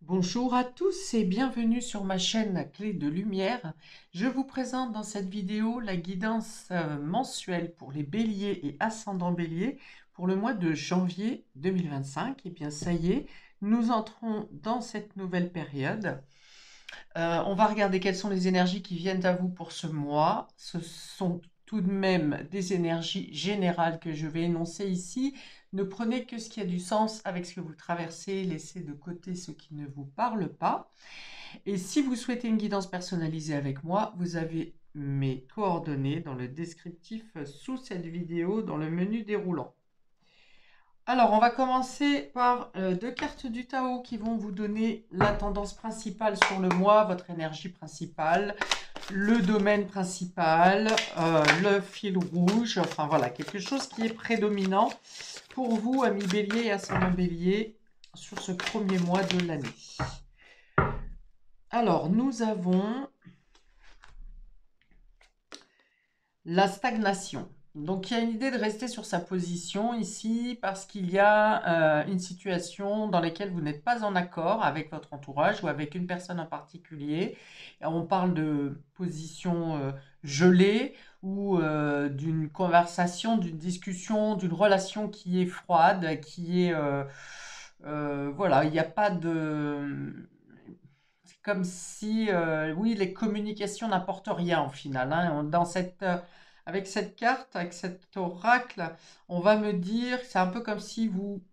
Bonjour à tous et bienvenue sur ma chaîne Clé de Lumière. Je vous présente dans cette vidéo la guidance mensuelle pour les béliers et ascendants béliers pour le mois de janvier 2025. Et bien ça y est, nous entrons dans cette nouvelle période. On va regarder quelles sont les énergies qui viennent à vous pour ce mois. Ce sont tout de même des énergies générales que je vais énoncer ici. Ne prenez que ce qui a du sens avec ce que vous traversez, laissez de côté ce qui ne vous parle pas. Et si vous souhaitez une guidance personnalisée avec moi, vous avez mes coordonnées dans le descriptif sous cette vidéo dans le menu déroulant. Alors, on va commencer par deux cartes du Tao qui vont vous donner la tendance principale sur le mois, votre énergie principale, le domaine principal, le fil rouge, enfin voilà, quelque chose qui est prédominant pour vous, amis bélier et ascendant bélier, sur ce premier mois de l'année. Alors, nous avons la stagnation. Donc, il y a une idée de rester sur sa position ici parce qu'il y a une situation dans laquelle vous n'êtes pas en accord avec votre entourage ou avec une personne en particulier. On parle de position gelée ou d'une conversation, d'une discussion, d'une relation qui est froide, qui est... voilà, il n'y a pas de... C'est comme si, oui, les communications n'apportent rien au final, hein. Dans cette, avec cette carte, avec cet oracle, on va me dire, c'est un peu comme si vous,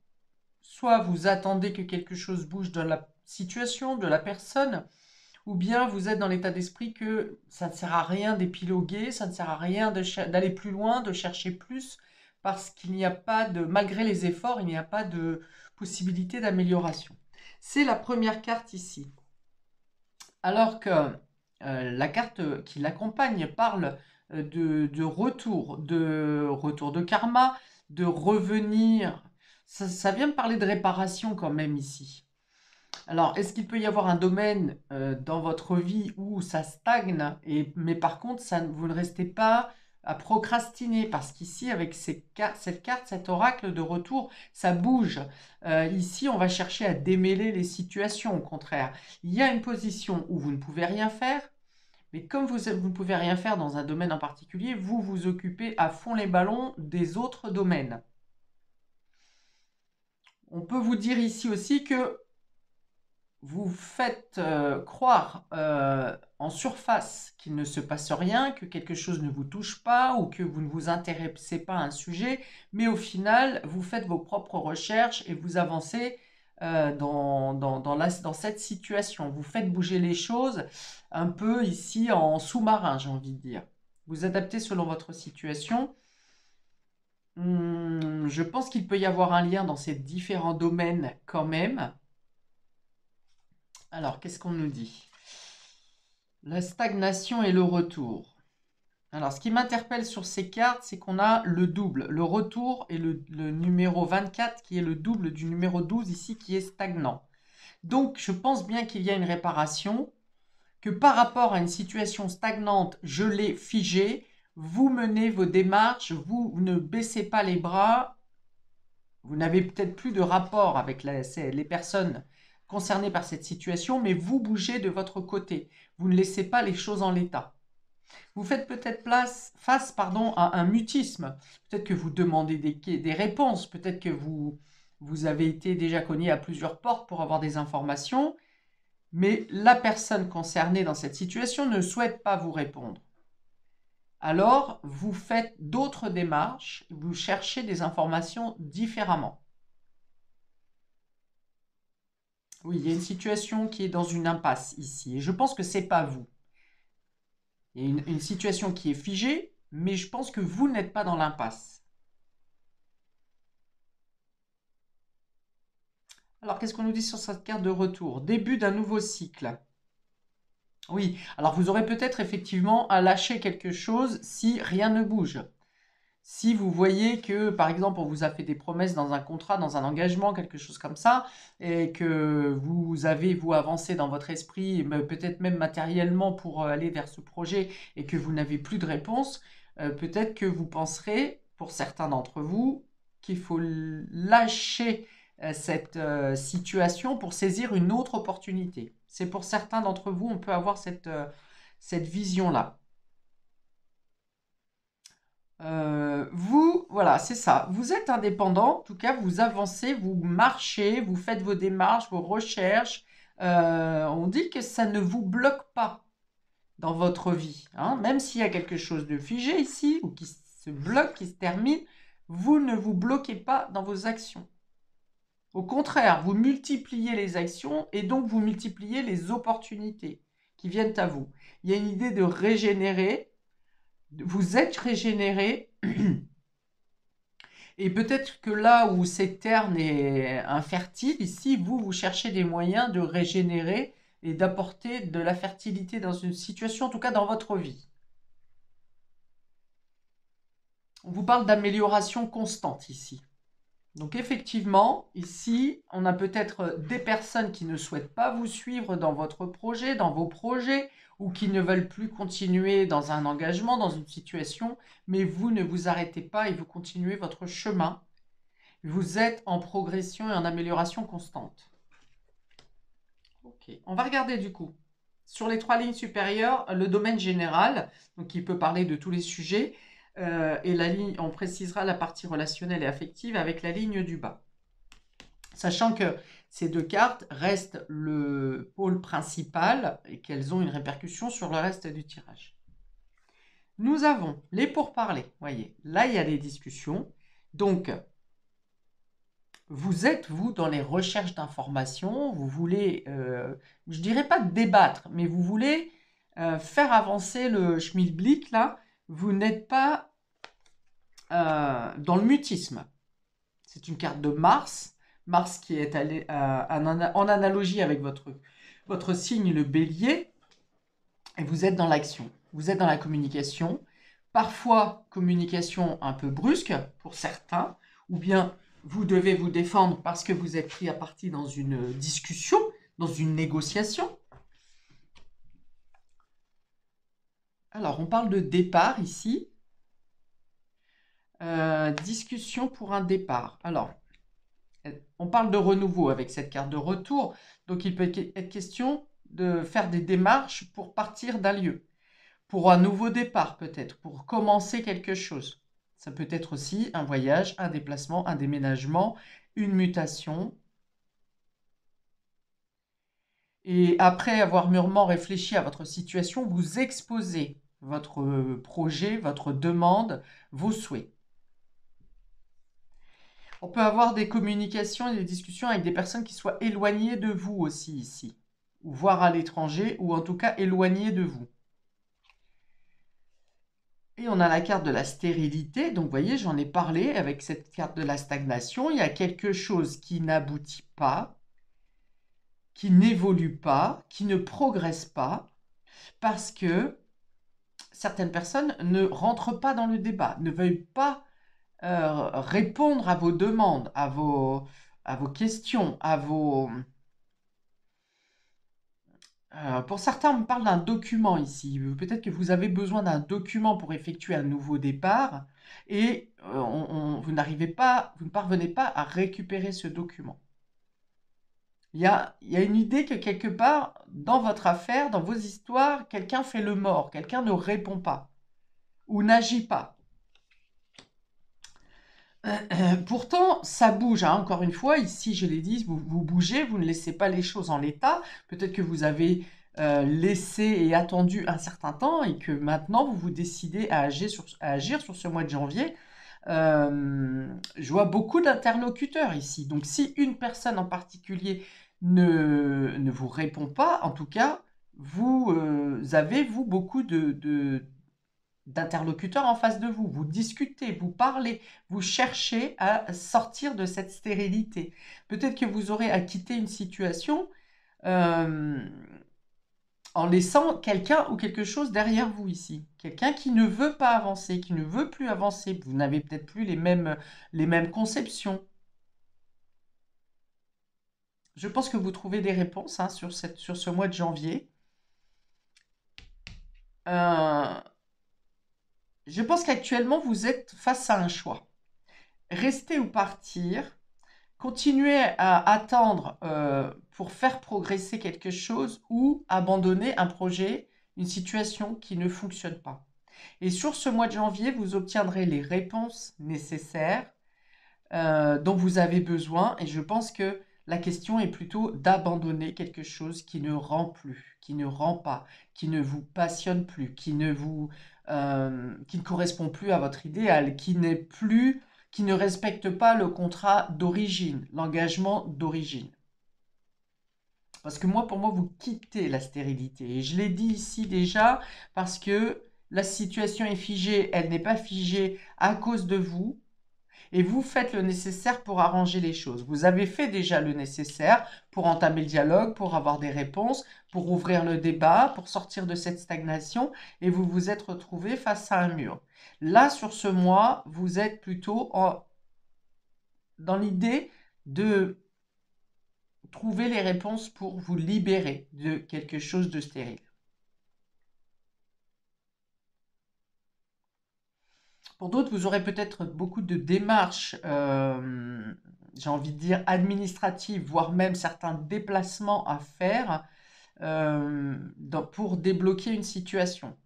soit vous attendez que quelque chose bouge dans la situation, de la personne, ou bien vous êtes dans l'état d'esprit que ça ne sert à rien d'épiloguer, ça ne sert à rien d'aller plus loin, de chercher plus, parce qu'il n'y a pas de, malgré les efforts, il n'y a pas de possibilité d'amélioration. C'est la première carte ici. Alors que la carte qui l'accompagne parle de retour de karma, de revenir. Ça vient me parler de réparation quand même ici. Alors, est-ce qu'il peut y avoir un domaine dans votre vie où ça stagne, mais par contre, vous ne restez pas à procrastiner parce qu'ici, avec cette carte, cet oracle de retour, ça bouge. Ici, on va chercher à démêler les situations, au contraire. Il y a une position où vous ne pouvez rien faire, mais comme vous ne pouvez rien faire dans un domaine en particulier, vous vous occupez à fond les ballons des autres domaines. On peut vous dire ici aussi que vous faites croire en surface qu'il ne se passe rien, que quelque chose ne vous touche pas ou que vous ne vous intéressez pas à un sujet, mais au final, vous faites vos propres recherches et vous avancez dans cette situation. Vous faites bouger les choses un peu ici en sous-marin, j'ai envie de dire. Vous adaptez selon votre situation. Je pense qu'il peut y avoir un lien dans ces différents domaines quand même. Alors, qu'est-ce qu'on nous dit? La stagnation et le retour. Alors, ce qui m'interpelle sur ces cartes, c'est qu'on a le double, le retour et le numéro 24 qui est le double du numéro 12 ici qui est stagnant. Donc, je pense bien qu'il y a une réparation, que par rapport à une situation stagnante, gelée, figée, vous menez vos démarches, vous ne baissez pas les bras, vous n'avez peut-être plus de rapport avec les personnes concernées par cette situation, mais vous bougez de votre côté. Vous ne laissez pas les choses en l'état. Vous faites peut-être face à un mutisme. Peut-être que vous demandez des réponses. Peut-être que vous avez été déjà cogné à plusieurs portes pour avoir des informations. Mais la personne concernée dans cette situation ne souhaite pas vous répondre. Alors, vous faites d'autres démarches. Vous cherchez des informations différemment. Oui, il y a une situation qui est dans une impasse ici. Et je pense que c'est pas vous. Il y a une situation qui est figée, mais je pense que vous n'êtes pas dans l'impasse. Alors, qu'est-ce qu'on nous dit sur cette carte de retour? Début d'un nouveau cycle. Oui, alors vous aurez peut-être effectivement à lâcher quelque chose si rien ne bouge. Si vous voyez que, par exemple, on vous a fait des promesses dans un contrat, dans un engagement, quelque chose comme ça, et que vous avez, vous, avancé dans votre esprit, peut-être même matériellement pour aller vers ce projet, et que vous n'avez plus de réponse, peut-être que vous penserez, pour certains d'entre vous, qu'il faut lâcher cette situation pour saisir une autre opportunité. C'est pour certains d'entre vous, on peut avoir cette vision-là. Vous, voilà, c'est ça. Vous êtes indépendant, en tout cas, vous avancez, vous marchez, vous faites vos démarches, vos recherches. On dit que ça ne vous bloque pas dans votre vie, hein. Même s'il y a quelque chose de figé ici, ou qui se bloque, qui se termine, vous ne vous bloquez pas dans vos actions. Au contraire, vous multipliez les actions et donc vous multipliez les opportunités qui viennent à vous. Il y a une idée de régénérer, vous êtes régénéré, et peut-être que là où c'est terne et infertile, ici, vous cherchez des moyens de régénérer et d'apporter de la fertilité dans une situation, en tout cas dans votre vie. On vous parle d'amélioration constante ici. Donc effectivement, ici, on a peut-être des personnes qui ne souhaitent pas vous suivre dans votre projet, dans vos projets, ou qui ne veulent plus continuer dans un engagement, dans une situation, mais vous ne vous arrêtez pas et vous continuez votre chemin. Vous êtes en progression et en amélioration constante. Ok, on va regarder du coup. Sur les 3 lignes supérieures, le domaine général, donc qui peut parler de tous les sujets, et la ligne, on précisera la partie relationnelle et affective avec la ligne du bas. Sachant que ces 2 cartes restent le pôle principal et qu'elles ont une répercussion sur le reste du tirage. Nous avons les pourparlers. Voyez, là il y a des discussions. Donc, vous êtes, vous, dans les recherches d'informations. Vous voulez, je dirais pas débattre, mais vous voulez faire avancer le schmilblick, là. Vous n'êtes pas dans le mutisme. C'est une carte de Mars. Mars qui est en analogie avec votre signe, le bélier. Et vous êtes dans l'action. Vous êtes dans la communication. Parfois, communication un peu brusque pour certains. Ou bien, vous devez vous défendre parce que vous êtes pris à partie dans une discussion, dans une négociation. Alors, on parle de départ ici. Discussion pour un départ. Alors, on parle de renouveau avec cette carte de retour. Donc, il peut être question de faire des démarches pour partir d'un lieu. Pour un nouveau départ, peut-être. Pour commencer quelque chose. Ça peut être aussi un voyage, un déplacement, un déménagement, une mutation. Et après avoir mûrement réfléchi à votre situation, vous exposez votre projet, votre demande, vos souhaits. On peut avoir des communications et des discussions avec des personnes qui soient éloignées de vous aussi ici, ou voire à l'étranger, ou en tout cas éloignées de vous. Et on a la carte de la stérilité. Donc, vous voyez, j'en ai parlé avec cette carte de la stagnation. Il y a quelque chose qui n'aboutit pas, qui n'évolue pas, qui ne progresse pas, parce que certaines personnes ne rentrent pas dans le débat, ne veulent pas répondre à vos demandes, à vos questions, à vos... pour certains, on me parle d'un document ici. Peut-être que vous avez besoin d'un document pour effectuer un nouveau départ et vous n'arrivez pas, vous ne parvenez pas à récupérer ce document. Il y a une idée que quelque part, dans votre affaire, dans vos histoires, quelqu'un fait le mort, quelqu'un ne répond pas ou n'agit pas. Pourtant, ça bouge, hein. Encore une fois, ici, je l'ai dit, vous bougez, vous ne laissez pas les choses en l'état. Peut-être que vous avez laissé et attendu un certain temps et que maintenant, vous vous décidez à agir sur ce mois de janvier. Je vois beaucoup d'interlocuteurs ici. Donc, si une personne en particulier ne vous répond pas, en tout cas, vous avez, vous, beaucoup d'interlocuteurs en face de vous. Vous discutez, vous parlez, vous cherchez à sortir de cette stérilité. Peut-être que vous aurez à quitter une situation en laissant quelqu'un ou quelque chose derrière vous ici. Quelqu'un qui ne veut pas avancer, qui ne veut plus avancer. Vous n'avez peut-être plus les mêmes conceptions. Je pense que vous trouvez des réponses, hein, sur ce mois de janvier. Je pense qu'actuellement, vous êtes face à un choix. Rester ou partir. Continuer à attendre pour faire progresser quelque chose ou abandonner un projet, une situation qui ne fonctionne pas. Et sur ce mois de janvier, vous obtiendrez les réponses nécessaires dont vous avez besoin. Et je pense que la question est plutôt d'abandonner quelque chose qui ne rend plus, qui ne rend pas, qui ne vous passionne plus, qui ne correspond plus à votre idéal, qui ne respecte pas le contrat d'origine, l'engagement d'origine. Parce que moi, pour moi, vous quittez la stérilité. Et je l'ai dit ici déjà, parce que la situation est figée, elle n'est pas figée à cause de vous, et vous faites le nécessaire pour arranger les choses. Vous avez fait déjà le nécessaire pour entamer le dialogue, pour avoir des réponses, pour ouvrir le débat, pour sortir de cette stagnation, et vous vous êtes retrouvé face à un mur. Là, sur ce mois, vous êtes plutôt dans l'idée de trouver les réponses pour vous libérer de quelque chose de stérile. Pour d'autres, vous aurez peut-être beaucoup de démarches, j'ai envie de dire administratives, voire même certains déplacements à faire pour débloquer une situation.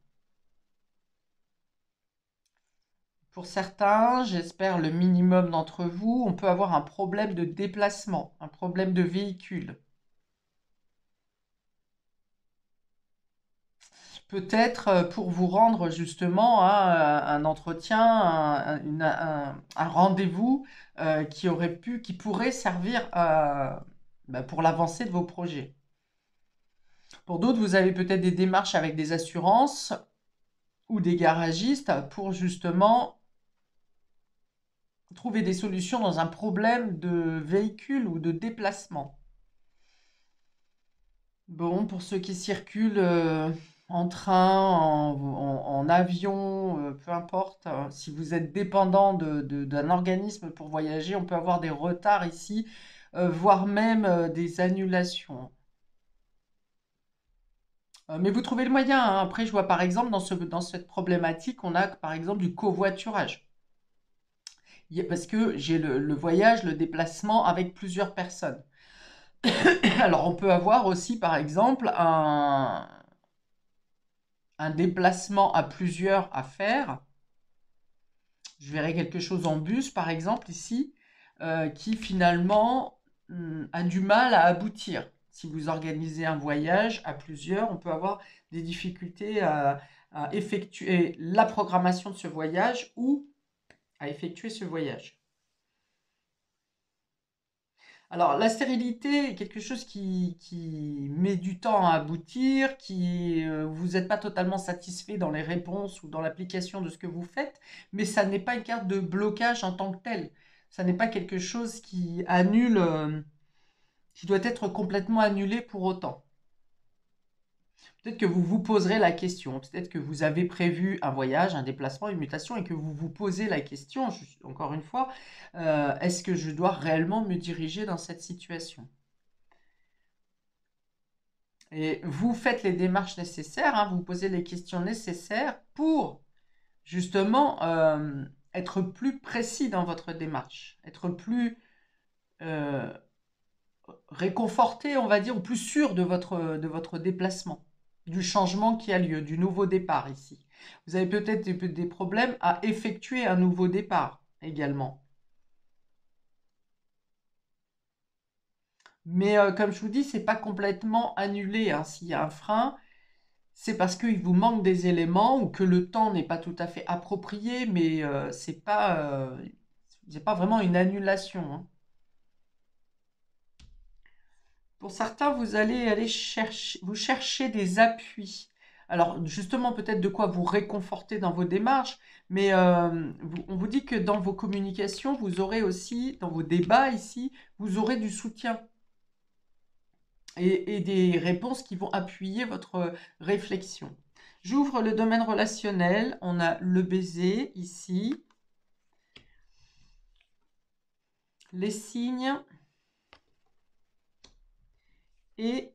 Pour certains, j'espère le minimum d'entre vous, on peut avoir un problème de déplacement, un problème de véhicule. Peut-être pour vous rendre justement à un entretien, un rendez-vous qui pourrait servir pour l'avancée de vos projets. Pour d'autres, vous avez peut-être des démarches avec des assurances ou des garagistes pour justement trouver des solutions dans un problème de véhicule ou de déplacement. Bon, pour ceux qui circulent en train, en avion, peu importe, hein, si vous êtes dépendant d'un organisme pour voyager, on peut avoir des retards ici, voire même des annulations. Mais vous trouvez le moyen, hein. Après, je vois par exemple dans cette problématique, on a par exemple du covoiturage. Parce que j'ai le voyage, le déplacement avec plusieurs personnes. Alors, on peut avoir aussi, par exemple, un déplacement à plusieurs à faire. Je verrai quelque chose en bus, par exemple, ici, qui finalement a du mal à aboutir. Si vous organisez un voyage à plusieurs, on peut avoir des difficultés à effectuer la programmation de ce voyage ou à effectuer ce voyage. Alors, la stérilité est quelque chose qui met du temps à aboutir, vous n'êtes pas totalement satisfait dans les réponses ou dans l'application de ce que vous faites, mais ça n'est pas une carte de blocage en tant que telle. Ça n'est pas quelque chose qui annule, qui doit être complètement annulé pour autant. Peut-être que vous vous poserez la question, peut-être que vous avez prévu un voyage, un déplacement, une mutation et que vous vous posez la question, encore une fois, est-ce que je dois réellement me diriger dans cette situation? Et vous faites les démarches nécessaires, hein, vous posez les questions nécessaires pour justement être plus précis dans votre démarche, être plus euh, réconforté, on va dire, ou plus sûr de votre déplacement, du changement qui a lieu, du nouveau départ ici. Vous avez peut-être des problèmes à effectuer un nouveau départ également. Mais comme je vous dis, c'est pas complètement annulé, hein. S'il y a un frein, c'est parce qu'il vous manque des éléments ou que le temps n'est pas tout à fait approprié, mais c'est pas vraiment une annulation, hein. Pour certains, vous allez aller chercher des appuis. Alors, justement, peut-être de quoi vous réconforter dans vos démarches, mais on vous dit que dans vos communications, vous aurez aussi, dans vos débats ici, vous aurez du soutien et des réponses qui vont appuyer votre réflexion. J'ouvre le domaine relationnel. On a le baiser ici. Les signes et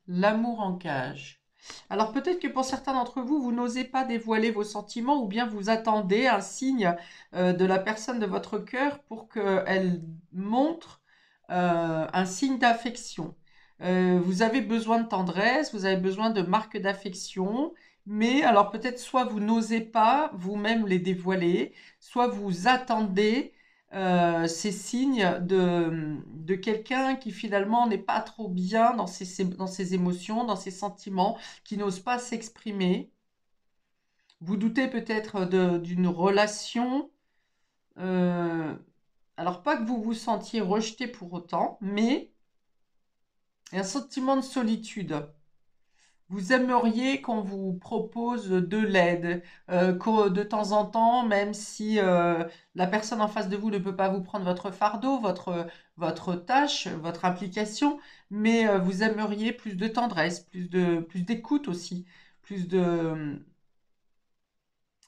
l'amour en cage. Alors peut-être que pour certains d'entre vous, vous n'osez pas dévoiler vos sentiments ou bien vous attendez un signe de la personne de votre cœur pour qu'elle montre un signe d'affection. Vous avez besoin de tendresse, vous avez besoin de marques d'affection, mais alors peut-être soit vous n'osez pas vous-même les dévoiler, soit vous attendez ces signes de quelqu'un qui finalement n'est pas trop bien dans ses émotions, dans ses sentiments, qui n'ose pas s'exprimer. Vous doutez peut-être d'une relation. euh, alors pas que vous vous sentiez rejeté pour autant, mais un sentiment de solitude. Vous aimeriez qu'on vous propose de l'aide, que de temps en temps, même si la personne en face de vous ne peut pas vous prendre votre fardeau, votre tâche, votre implication, mais vous aimeriez plus de tendresse, plus d'écoute aussi, plus de...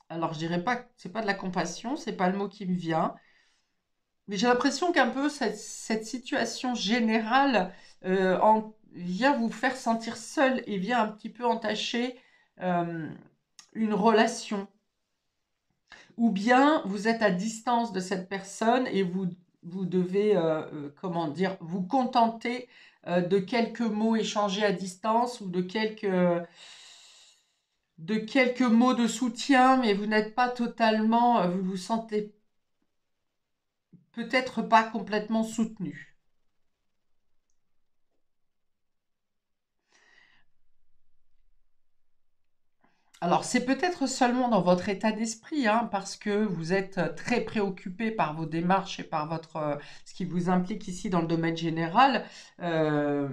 Alors je dirais pas que c'est pas de la compassion, c'est pas le mot qui me vient, mais j'ai l'impression qu'un peu cette situation générale vient vous faire sentir seul et vient un petit peu entacher euh, une relation. Ou bien vous êtes à distance de cette personne et vous devez, comment dire, vous contenter de quelques mots échangés à distance ou de quelques mots de soutien, mais vous n'êtes pas totalement, vous vous sentez peut-être pas complètement soutenu. Alors, c'est peut-être seulement dans votre état d'esprit, hein, parce que vous êtes très préoccupé par vos démarches et par ce qui vous implique ici dans le domaine général. Euh,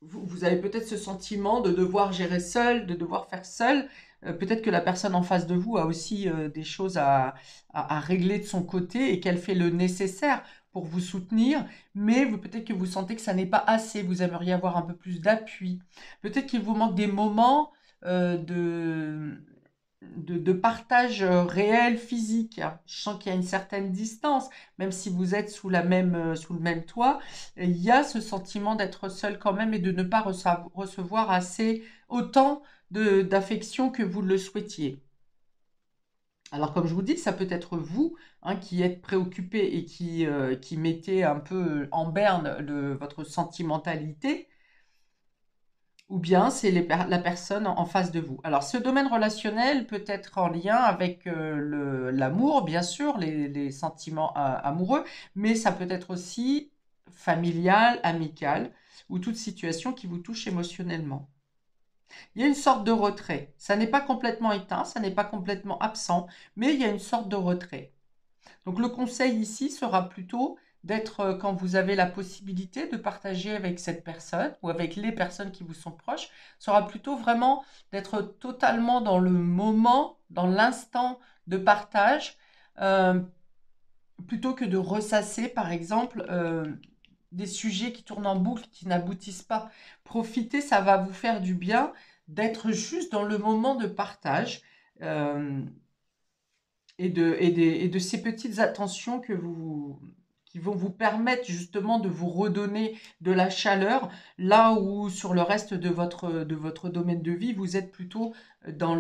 vous avez peut-être ce sentiment de devoir gérer seul, de devoir faire seul. Peut-être que la personne en face de vous a aussi des choses à régler de son côté et qu'elle fait le nécessaire pour vous soutenir, mais peut-être que vous sentez que ça n'est pas assez, vous aimeriez avoir un peu plus d'appui. Peut-être qu'il vous manque des moments de partage réel, physique. Je sens qu'il y a une certaine distance, même si vous êtes sous le même toit, il y a ce sentiment d'être seul quand même et de ne pas recevoir assez autant d'affection que vous le souhaitiez. Alors, comme je vous dis, ça peut être vous hein, qui êtes préoccupé et qui mettez un peu en berne votre sentimentalité, ou bien c'est la personne en face de vous. Alors, ce domaine relationnel peut être en lien avec l'amour, bien sûr, les sentiments amoureux, mais ça peut être aussi familial, amical, ou toute situation qui vous touche émotionnellement. Il y a une sorte de retrait. Ça n'est pas complètement éteint, ça n'est pas complètement absent, mais il y a une sorte de retrait. Donc le conseil ici sera plutôt d'être, quand vous avez la possibilité de partager avec cette personne ou avec les personnes qui vous sont proches, sera plutôt vraiment d'être totalement dans le moment, dans l'instant de partage, euh, plutôt que de ressasser, par exemple, des sujets qui tournent en boucle, qui n'aboutissent pas. Profiter, ça va vous faire du bien d'être juste dans le moment de partage. euh, et de ces petites attentions qui vont vous permettre justement de vous redonner de la chaleur, là où sur le reste de votre domaine de vie, vous êtes plutôt dans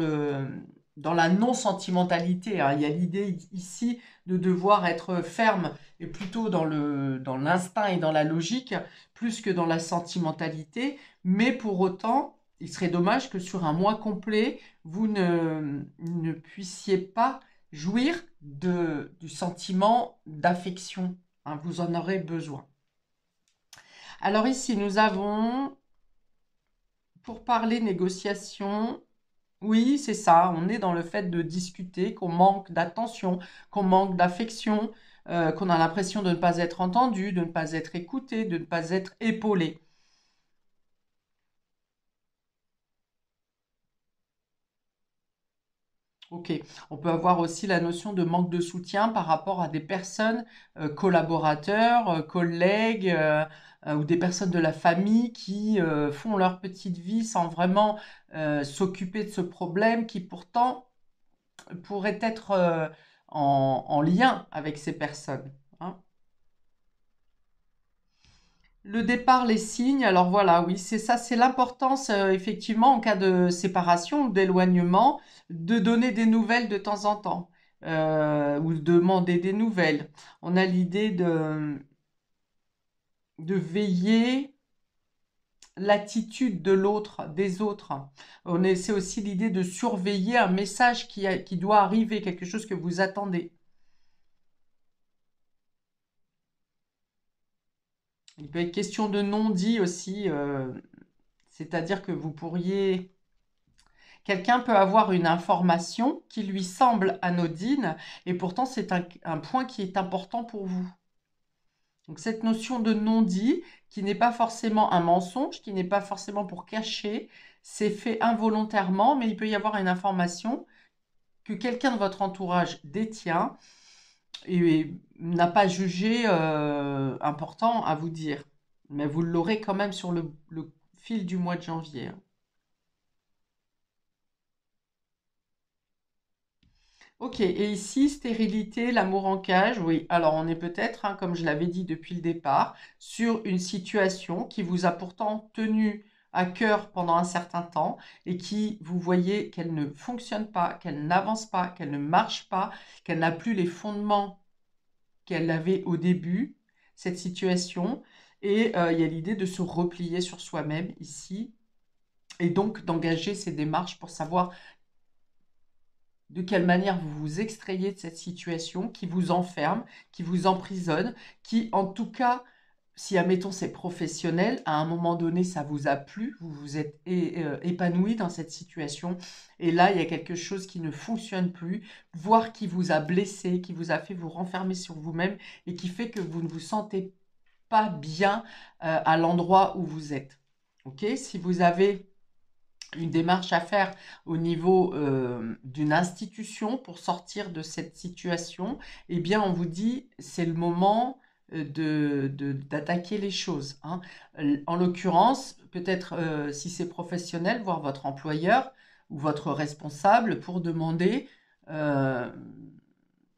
dans la non-sentimentalité, hein. Il y a l'idée ici de devoir être ferme et plutôt dans l'instinct et dans la logique, plus que dans la sentimentalité. Mais pour autant, il serait dommage que sur un mois complet, vous ne puissiez pas jouir du sentiment d'affection, hein, vous en aurez besoin. Alors ici, nous avons, pour parler négociation, oui, c'est ça, on est dans le fait de discuter, qu'on manque d'attention, qu'on manque d'affection, qu'on a l'impression de ne pas être entendu, de ne pas être écouté, de ne pas être épaulé. Ok, on peut avoir aussi la notion de manque de soutien par rapport à des personnes, collaborateurs, collègues, ou des personnes de la famille qui font leur petite vie sans vraiment s'occuper de ce problème qui pourtant pourrait être en lien avec ces personnes, hein. Le départ, les signes, alors voilà, oui, c'est ça, c'est l'importance, effectivement, en cas de séparation ou d'éloignement, de donner des nouvelles de temps en temps, ou de demander des nouvelles. On a l'idée de, de veiller l'attitude de l'autre, des autres. C'est aussi l'idée de surveiller un message qui doit arriver, quelque chose que vous attendez. Il peut être question de non-dit aussi, c'est-à-dire que vous pourriez... Quelqu'un peut avoir une information qui lui semble anodine et pourtant c'est un point qui est important pour vous. Donc cette notion de non-dit, qui n'est pas forcément un mensonge, qui n'est pas forcément pour cacher, c'est fait involontairement, mais il peut y avoir une information que quelqu'un de votre entourage détient et n'a pas jugé important à vous dire. Mais vous l'aurez quand même sur le fil du mois de janvier, hein. Ok, et ici, stérilité, l'amour en cage, oui. Alors, on est peut-être, hein, comme je l'avais dit depuis le départ, sur une situation qui vous a pourtant tenu à cœur pendant un certain temps et qui, vous voyez qu'elle ne fonctionne pas, qu'elle n'avance pas, qu'elle ne marche pas, qu'elle n'a plus les fondements qu'elle avait au début, cette situation. Et il y a l'idée de se replier sur soi-même ici et donc d'engager ces démarches pour savoir de quelle manière vous vous extrayez de cette situation qui vous enferme, qui vous emprisonne, qui en tout cas, si admettons c'est professionnel, à un moment donné ça vous a plu, vous vous êtes épanoui dans cette situation et là il y a quelque chose qui ne fonctionne plus, voire qui vous a blessé, qui vous a fait vous renfermer sur vous-même et qui fait que vous ne vous sentez pas bien à l'endroit où vous êtes. Ok, si vous avez une démarche à faire au niveau d'une institution pour sortir de cette situation, eh bien, on vous dit c'est le moment d'attaquer les choses, hein. En l'occurrence, peut-être si c'est professionnel, voir votre employeur ou votre responsable pour demander, je ne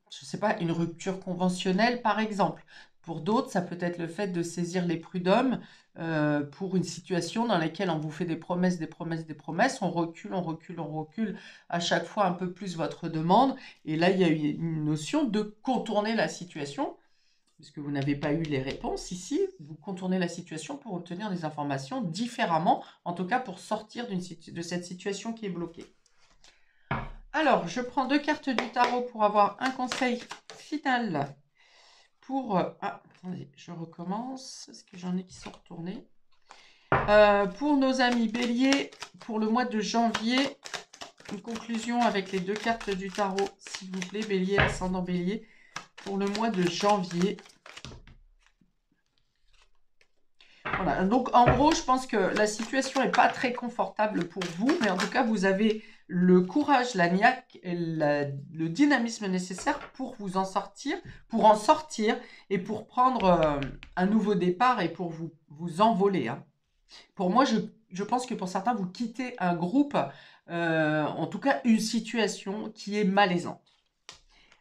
sais pas, une rupture conventionnelle, par exemple. Pour d'autres, ça peut être le fait de saisir les prud'hommes pour une situation dans laquelle on vous fait des promesses, des promesses, des promesses, on recule, on recule, on recule à chaque fois un peu plus votre demande. Et là, il y a une notion de contourner la situation, puisque vous n'avez pas eu les réponses ici. Vous contournez la situation pour obtenir des informations différemment, en tout cas pour sortir de cette situation qui est bloquée. Alors, je prends 2 cartes du tarot pour avoir un conseil final pour... ah, attendez, je recommence, parce que j'en ai qui sont retournés. Pour nos amis béliers, pour le mois de janvier, une conclusion avec les 2 cartes du tarot, s'il vous plaît, bélier, ascendant bélier, pour le mois de janvier. Voilà, donc en gros, je pense que la situation n'est pas très confortable pour vous, mais en tout cas, vous avez le courage, la niaque, et le dynamisme nécessaire pour vous en sortir, et pour prendre un nouveau départ et pour vous envoler, hein. Pour moi, je pense que pour certains, vous quittez un groupe, en tout cas une situation qui est malaisante.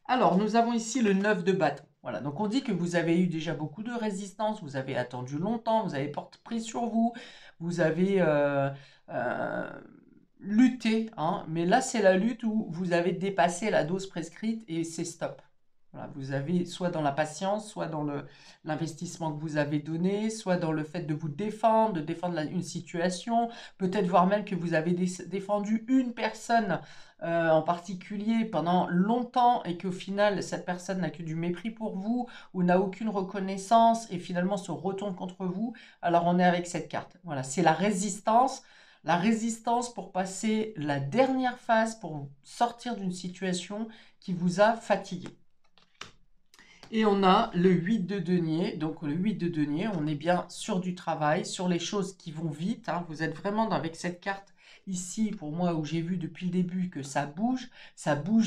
Alors, nous avons ici le 9 de bâton. Voilà, donc on dit que vous avez eu déjà beaucoup de résistance, vous avez attendu longtemps, vous avez pris sur vous, vous avez euh, lutté, hein, mais là c'est la lutte où vous avez dépassé la dose prescrite et c'est stop. Voilà, vous avez soit dans la patience, soit dans l'investissement que vous avez donné, soit dans le fait de vous défendre, de défendre une situation, peut-être voire même que vous avez défendu une personne en particulier pendant longtemps et qu'au final cette personne n'a que du mépris pour vous ou n'a aucune reconnaissance et finalement se retourne contre vous, alors on est avec cette carte. Voilà, c'est la résistance pour passer la dernière phase, pour sortir d'une situation qui vous a fatigué. Et on a le 8 de denier. Donc le 8 de denier, on est bien sur du travail, sur les choses qui vont vite, hein. Vous êtes vraiment avec cette carte ici, pour moi, où j'ai vu depuis le début que ça bouge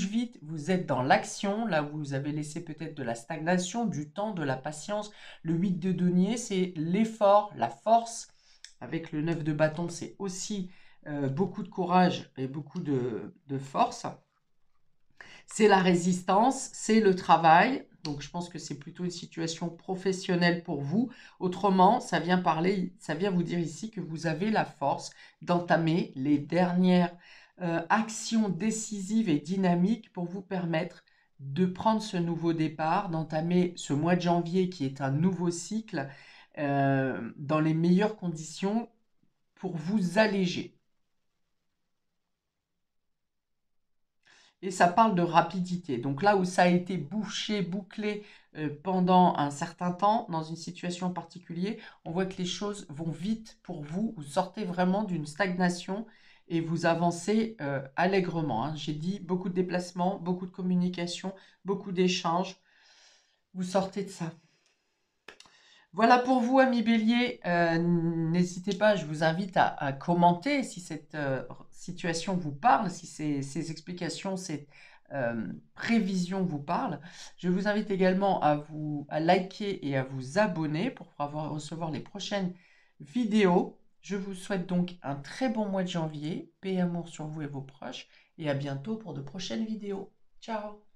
vite. Vous êtes dans l'action, là où vous avez laissé peut-être de la stagnation, du temps, de la patience. Le 8 de denier, c'est l'effort, la force. Avec le 9 de bâton, c'est aussi beaucoup de courage et beaucoup de force. C'est la résistance, c'est le travail. Donc, je pense que c'est plutôt une situation professionnelle pour vous. Autrement, ça vient vous dire ici que vous avez la force d'entamer les dernières actions décisives et dynamiques pour vous permettre de prendre ce nouveau départ, d'entamer ce mois de janvier qui est un nouveau cycle dans les meilleures conditions pour vous alléger. Et ça parle de rapidité. Donc là où ça a été bouché, bouclé pendant un certain temps, dans une situation particulière, on voit que les choses vont vite pour vous. Vous sortez vraiment d'une stagnation et vous avancez allègrement, hein. J'ai dit beaucoup de déplacements, beaucoup de communication, beaucoup d'échanges. Vous sortez de ça. Voilà pour vous, amis Bélier. N'hésitez pas, je vous invite à commenter si cette situation vous parle, si ces explications, ces prévisions vous parlent. Je vous invite également à liker et à vous abonner pour recevoir les prochaines vidéos. Je vous souhaite donc un très bon mois de janvier. Paix et amour sur vous et vos proches. Et à bientôt pour de prochaines vidéos. Ciao!